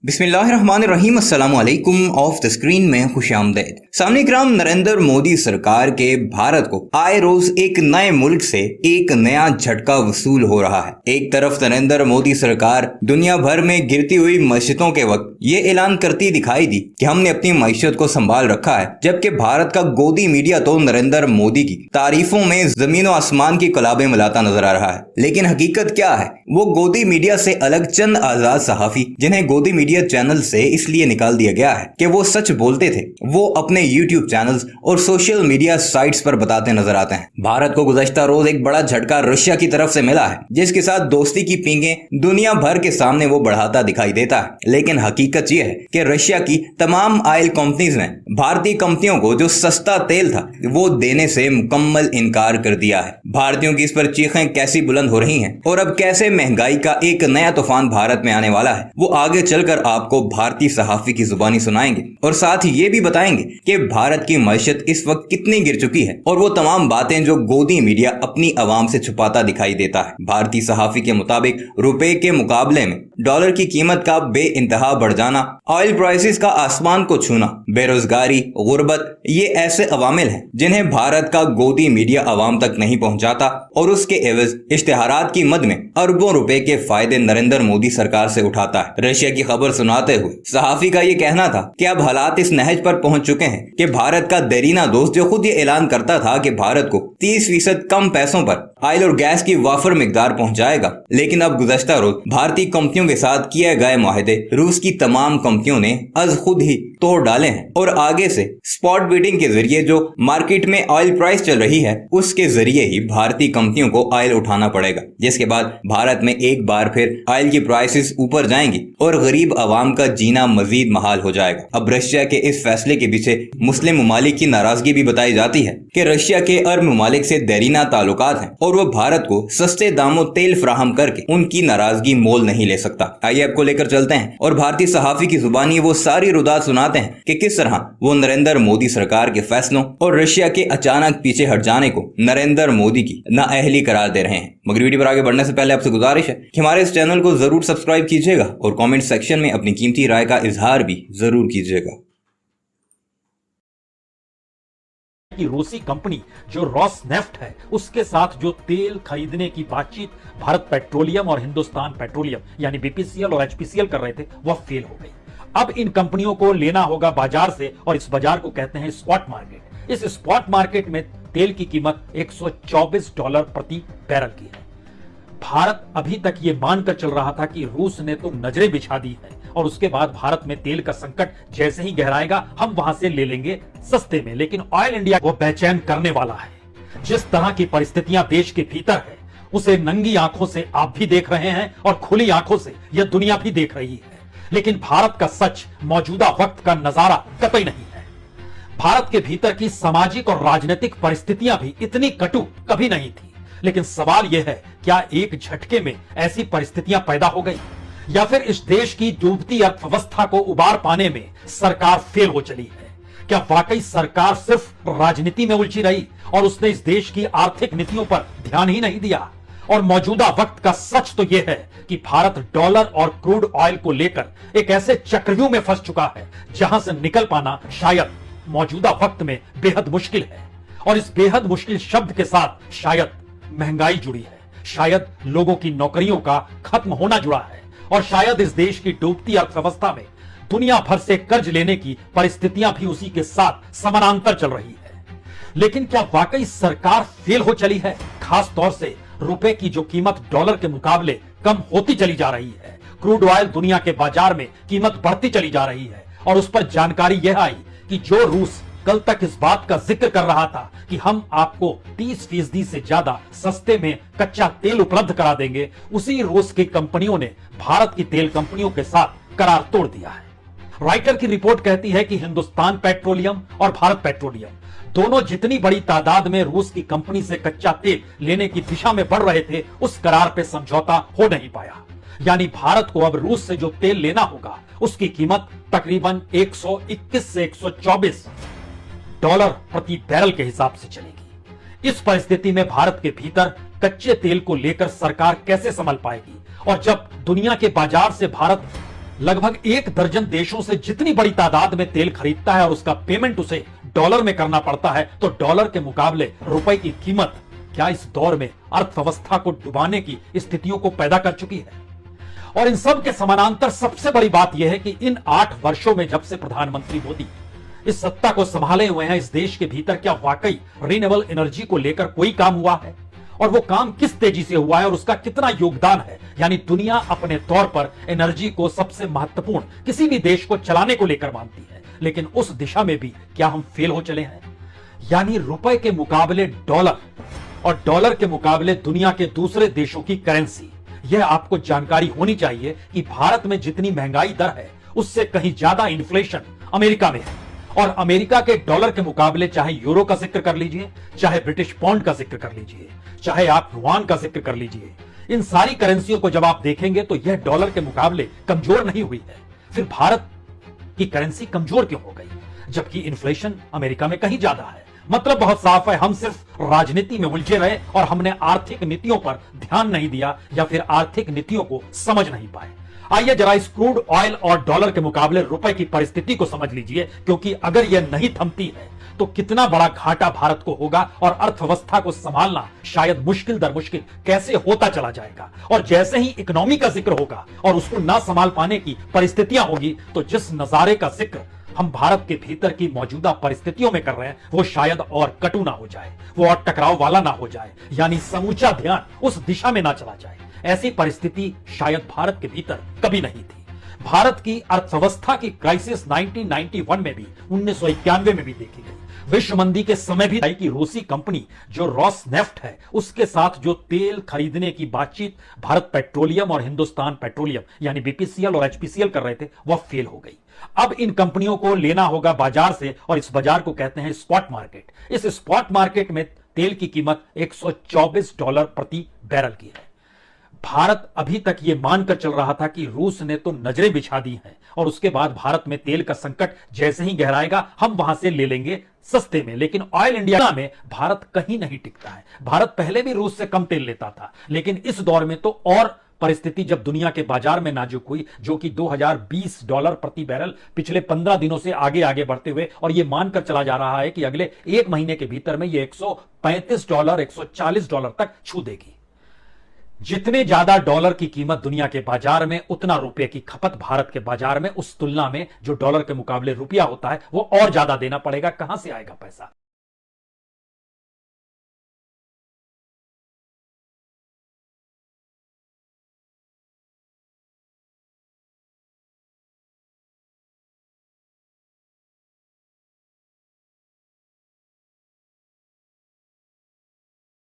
बिस्मिल्लाहिर्रहमानिर्रहीम अस्सलामु अलैकुम। ऑफ द स्क्रीन में खुशामदीद। सामने ग्राम नरेंद्र मोदी सरकार के भारत को आए रोज एक नए मुल्क से एक नया झटका वसूल हो रहा है। एक तरफ नरेंद्र मोदी सरकार दुनिया भर में गिरती हुई मईशतों के वक्त ये ऐलान करती दिखाई दी कि हमने अपनी मईशत को संभाल रखा है, जबकि भारत का गोदी मीडिया तो नरेंद्र मोदी की तारीफों में जमीन और आसमान की कलाबें मिलाता नजर आ रहा है। लेकिन हकीकत क्या है? वो गोदी मीडिया से अलग चंद आजाद सहाफी, जिन्हें गोदी मीडिया चैनल से इसलिए निकाल दिया गया है कि वो सच बोलते थे, वो अपने यूट्यूब चैनल्स और सोशल मीडिया साइट्स पर बताते नजर आते हैं। भारत को गुज़श्ता रोज एक बड़ा झटका रशिया की तरफ से मिला है, जिसके साथ दोस्ती की पींगें दुनिया भर के सामने वो बढ़ाता दिखाई देता है। लेकिन हकीकत यह है कि रशिया की तमाम ऑयल कंपनीज ने भारतीय कंपनियों को जो सस्ता तेल था वो देने से मुकम्मल इनकार कर दिया है। भारतीयों की इस पर चीखें कैसी बुलंद हो रही हैं और अब कैसे महंगाई का एक नया तूफान भारत में आने वाला है, वो आगे चलकर आपको भारतीय सहाफी की जुबानी सुनाएंगे और साथ ही ये भी बताएंगे कि भारत की मईशत इस वक्त कितनी गिर चुकी है और वो तमाम बातें जो गोदी मीडिया अपनी आवाम से छुपाता दिखाई देता है। भारतीय सहाफी के मुताबिक रुपए के मुकाबले में डॉलर की कीमत का बेइंतहा बढ़ जाना, ऑयल प्राइसेस का आसमान को छूना, बेरोजगारी, गुर्बत, ये ऐसे अवामिल हैं जिन्हें भारत का गोदी मीडिया आवाम तक नहीं पहुंचाता और उसके एवज इश्तिहारात की मद में अरबों रुपए के फायदे नरेंद्र मोदी सरकार से उठाता है। रशिया की खबर सुनाते हुए सहाफी का ये कहना था कि अब हालात इस नहज पर पहुंच चुके हैं कि भारत का देरीना दोस्त जो खुद ये ऐलान करता था कि भारत को 30% कम पैसों पर ऑयल और गैस की वाफर मिकदार पहुंचाएगा, लेकिन अब गुज़श्ता रोज भारतीय कंपनियों के साथ किए गए मुआहदे रूस की तमाम कंपनियों ने अज खुद ही तोड़ डाले हैं और आगे से स्पॉट बीटिंग के जरिए जो मार्केट में ऑयल प्राइस चल रही है उसके जरिए ही भारतीय कंपनियों को ऑयल उठाना पड़ेगा, जिसके बाद भारत में एक बार फिर ऑयल की प्राइसेस ऊपर जाएंगी और गरीब आवाम का जीना मजीद महाल हो जाएगा। अब रशिया के इस फैसले के पीछे मुस्लिम ममालिक की नाराजगी भी बताई जाती है कि रशिया के अरब ममालिक से देरीना ताल्लुकात हैं और वो भारत को सस्ते दामों तेल फराहम करके उनकी नाराजगी मोल नहीं ले सकता। आइए आपको लेकर चलते हैं और भारतीय सहाफी की जुबानी वो सारी रुदात सुनाते हैं कि किस तरह वो नरेंद्र मोदी सरकार के फैसलों और रशिया के अचानक पीछे हट जाने को नरेंद्र मोदी की नाअहली करार दे रहे हैं। मगर वीडियो पर आगे बढ़ने से पहले आपसे गुजारिश है कि हमारे इस चैनल को जरूर सब्सक्राइब कीजिएगा और कमेंट सेक्शन में अपनी कीमती राय का इजहार भी जरूर कीजिएगा। कि रूसी कंपनी जो रॉसनेफ्ट है उसके साथ जो तेल खरीदने की बातचीत भारत पेट्रोलियम और हिंदुस्तान पेट्रोलियम यानी बीपीसीएल और एचपीसीएल कर रहे थे वह फेल हो गई। अब इन कंपनियों को लेना होगा बाजार से और इस बाजार को कहते हैं स्पॉट मार्केट। इस स्पॉट मार्केट में तेल की कीमत $124 प्रति बैरल की है। भारत अभी तक ये मानकर चल रहा था कि रूस ने तो नजरें बिछा दी है और उसके बाद भारत में तेल का संकट जैसे ही गहराएगा हम वहां से ले लेंगे सस्ते में, लेकिन ऑयल इंडिया को बेचैन करने वाला है। जिस तरह की परिस्थितियां देश के भीतर है उसे नंगी आंखों से आप भी देख रहे हैं और खुली आंखों से यह दुनिया भी देख रही है। लेकिन भारत का सच मौजूदा वक्त का नजारा कतई नहीं है। भारत के भीतर की सामाजिक और राजनीतिक परिस्थितियां भी इतनी कटु कभी नहीं थी। लेकिन सवाल यह है, क्या एक झटके में ऐसी परिस्थितियां पैदा हो गई या फिर इस देश की डूबती अर्थव्यवस्था को उबार पाने में सरकार फेल हो चली है? क्या वाकई सरकार सिर्फ राजनीति में उलझी रही और उसने इस देश की आर्थिक नीतियों पर ध्यान ही नहीं दिया? और मौजूदा वक्त का सच तो यह है कि भारत डॉलर और क्रूड ऑयल को लेकर एक ऐसे चक्रव्यूह में फंस चुका है जहां से निकल पाना शायद मौजूदा वक्त में बेहद मुश्किल है। और इस बेहद मुश्किल शब्द के साथ शायद महंगाई जुड़ी है, शायद लोगों की नौकरियों का खत्म होना जुड़ा है और शायद इस देश की डूबती अर्थव्यवस्था में दुनिया भर से कर्ज लेने की परिस्थितियां भी उसी के साथ समानांतर चल रही है। लेकिन क्या वाकई सरकार फेल हो चली है? खास तौर से रुपए की जो कीमत डॉलर के मुकाबले कम होती चली जा रही है, क्रूड ऑयल दुनिया के बाजार में कीमत बढ़ती चली जा रही है और उस पर जानकारी यह आई कि जो रूस कल तक इस बात का जिक्र कर रहा था कि हम आपको 30% से ज्यादा सस्ते में कच्चा तेल उपलब्ध करा देंगे, उसी रूस की कंपनियों ने भारत की तेल कंपनियों के साथ करार तोड़ दिया है। राइटर की रिपोर्ट कहती है कि हिंदुस्तान पेट्रोलियम और भारत पेट्रोलियम दोनों जितनी बड़ी तादाद में रूस की कंपनी से कच्चा तेल लेने की दिशा में बढ़ रहे थे, उस करार पे समझौता हो नहीं पाया। यानी भारत को अब रूस से जो तेल लेना होगा उसकी कीमत तकरीबन 121 से 124 डॉलर प्रति बैरल के हिसाब से चलेगी। इस परिस्थिति में भारत के भीतर कच्चे तेल को लेकर सरकार कैसे संभल पाएगी? और जब दुनिया के बाजार से भारत लगभग 1 दर्जन देशों से जितनी बड़ी तादाद में तेल खरीदता है और उसका पेमेंट उसे डॉलर में करना पड़ता है, तो डॉलर के मुकाबले रुपए की कीमत क्या इस दौर में अर्थव्यवस्था को डुबाने की स्थितियों को पैदा कर चुकी है। और इन सब के समानांतर सबसे बड़ी बात यह है कि इन 8 वर्षों में जब से प्रधानमंत्री मोदी इस सत्ता को संभाले हुए हैं, इस देश के भीतर क्या वाकई रिन्यूएबल एनर्जी को लेकर कोई काम हुआ है, और वो काम किस तेजी से हुआ है और उसका कितना योगदान है। यानी दुनिया अपने तौर पर एनर्जी को सबसे महत्वपूर्ण किसी भी देश को चलाने को लेकर मानती है, लेकिन उस दिशा में भी क्या हम फेल हो चले हैं। यानी रुपए के मुकाबले डॉलर और डॉलर के मुकाबले दुनिया के दूसरे देशों की करेंसी। यह आपको जानकारी होनी चाहिए कि भारत में जितनी महंगाई दर है उससे कहीं ज्यादा इन्फ्लेशन अमेरिका में है, और अमेरिका के डॉलर के मुकाबले चाहे यूरो का जिक्र कर लीजिए, चाहे ब्रिटिश पाउंड का जिक्र कर लीजिए, चाहे आप युआन का जिक्र कर लीजिए, इन सारी करेंसियों को जब आप देखेंगे तो यह डॉलर के मुकाबले कमजोर नहीं हुई है। फिर भारत की करेंसी कमजोर क्यों हो गई जबकि इन्फ्लेशन अमेरिका में कहीं ज्यादा है। मतलब बहुत साफ है, हम सिर्फ राजनीति में उलझे रहे और हमने आर्थिक नीतियों पर ध्यान नहीं दिया या फिर आर्थिक नीतियों को समझ नहीं पाए। आइए जरा इस क्रूड ऑयल और डॉलर के मुकाबले रुपए की परिस्थिति को समझ लीजिए, क्योंकि अगर यह नहीं थमती है तो कितना बड़ा घाटा भारत को होगा और अर्थव्यवस्था को संभालना शायद मुश्किल दर मुश्किल कैसे होता चला जाएगा। और जैसे ही इकोनॉमी का जिक्र होगा और उसको ना संभाल पाने की परिस्थितियां होगी, तो जिस नजारे का जिक्र हम भारत के भीतर की मौजूदा परिस्थितियों में कर रहे हैं वो शायद और कटु ना हो जाए, वो और टकराव वाला ना हो जाए, यानी समूचा ध्यान उस दिशा में ना चला जाए। ऐसी परिस्थिति शायद भारत के भीतर कभी नहीं थी। भारत की अर्थव्यवस्था की क्राइसिस 1991 में भी 1991 में भी देखी गई। विश्व मंदी के समय भी कि रूसी कंपनी जो रॉसनेफ्ट है उसके साथ जो तेल खरीदने की बातचीत भारत पेट्रोलियम और हिंदुस्तान पेट्रोलियम यानी बीपीसीएल और एचपीसीएल कर रहे थे, वह फेल हो गई। अब इन कंपनियों को लेना होगा बाजार से, और इस बाजार को कहते हैं स्पॉट मार्केट। इस स्पॉट मार्केट में तेल की कीमत $124 प्रति बैरल की है। भारत अभी तक यह मानकर चल रहा था कि रूस ने तो नजरें बिछा दी हैं और उसके बाद भारत में तेल का संकट जैसे ही गहराएगा हम वहां से ले लेंगे सस्ते में। लेकिन ऑयल इंडिया में भारत कहीं नहीं टिकता है। भारत पहले भी रूस से कम तेल लेता था, लेकिन इस दौर में तो और परिस्थिति जब दुनिया के बाजार में नाजुक हुई, जो कि $2020 प्रति बैरल पिछले 15 दिनों से आगे आगे बढ़ते हुए, और यह मानकर चला जा रहा है कि अगले 1 महीने के भीतर में यह $135 $140 तक छू देगी। जितने ज्यादा डॉलर की कीमत दुनिया के बाजार में, उतना रुपए की खपत भारत के बाजार में उस तुलना में जो डॉलर के मुकाबले रुपया होता है वो और ज्यादा देना पड़ेगा। कहां से आएगा पैसा।